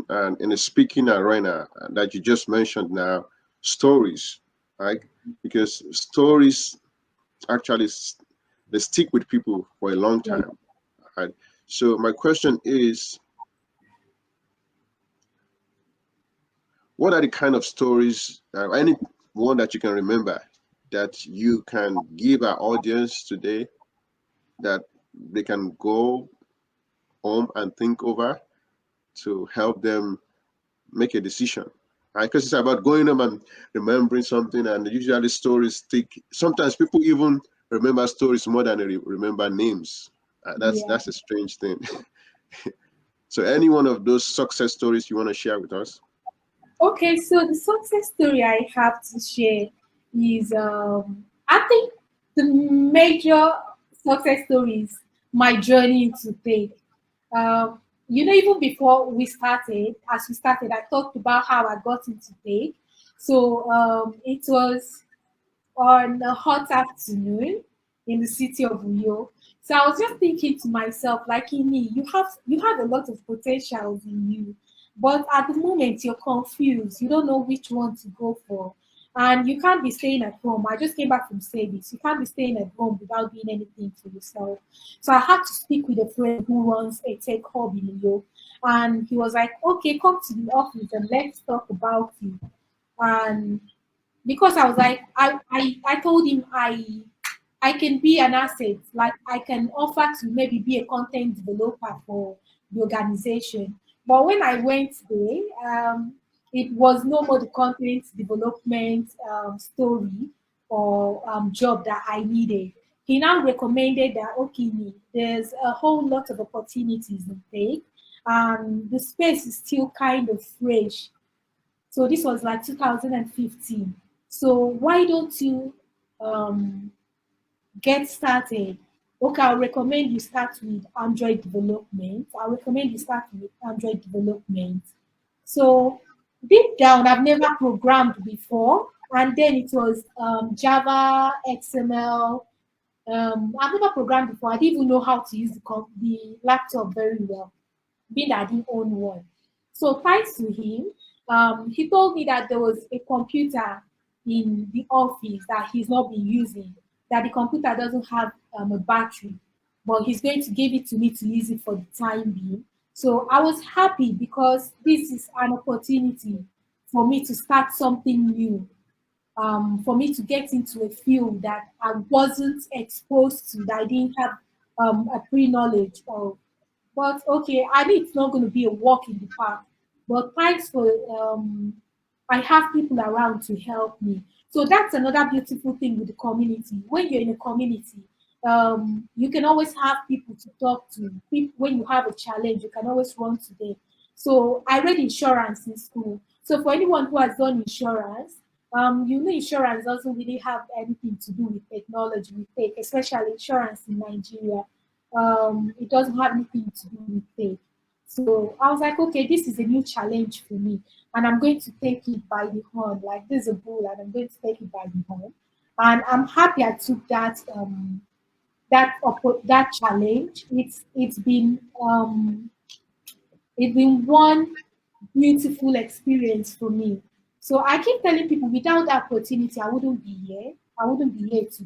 and in the speaking arena that you just mentioned now, stories, right? Because stories actually they stick with people for a long Yeah. time, right? So my question is, what are the kind of stories, any one that you can remember that you can give our audience today that they can go home and think over to help them make a decision? Right? Because it's about going home and remembering something, and usually stories stick. Sometimes people even remember stories more than they remember names. Yeah. That's a strange thing. So, any one of those success stories you want to share with us? Okay, so the success story I have to share is I think the major success story is my journey into faith. Um, even before as we started, I talked about how I got into faith. So it was on a hot afternoon in the city of Uyo. So I was just thinking to myself, like in me, you have a lot of potentials in you, but at the moment you're confused. You don't know which one to go for. And you can't be staying at home. I just came back from service. You can't be staying at home without doing anything for yourself. So I had to speak with a friend who runs a tech hub in Uyo. And he was like, okay, come to the office and let's talk about it. And because I was like, I told him I can be an asset, like I can offer to maybe be a content developer for the organization. But when I went there, it was no more the content development story or job that I needed. He now recommended that okay, there's a whole lot of opportunities in tech, and the space is still kind of fresh. So this was like 2015. So why don't you um, get started? Okay, I'll recommend you start with Android development. I'll recommend you start with Android development. So deep down, I've never programmed before, and then it was Java, XML. I've never programmed before. I didn't even know how to use the laptop very well, being that I didn't own one. So thanks to him, he told me that there was a computer in the office that he's not been using, that the computer doesn't have a battery, but he's going to give it to me to use it for the time being. So I was happy because this is an opportunity for me to start something new, for me to get into a field that I wasn't exposed to, that I didn't have a pre-knowledge of. But okay, I know it's not going to be a walk in the park. But thanks for I have people around to help me. So that's another beautiful thing with the community. When you're in a community, you can always have people to talk to. When you have a challenge, you can always run to them. So I read insurance in school. So for anyone who has done insurance, insurance doesn't really have anything to do with technology, with tech, especially insurance in Nigeria. It doesn't have anything to do with tech. So I was like, okay, this is a new challenge for me, and I'm going to take it by the horn. Like this is a bull, and I'm going to take it by the horn. And I'm happy I took that challenge. It's been one beautiful experience for me. So I keep telling people, without that opportunity, I wouldn't be here. I wouldn't be here today.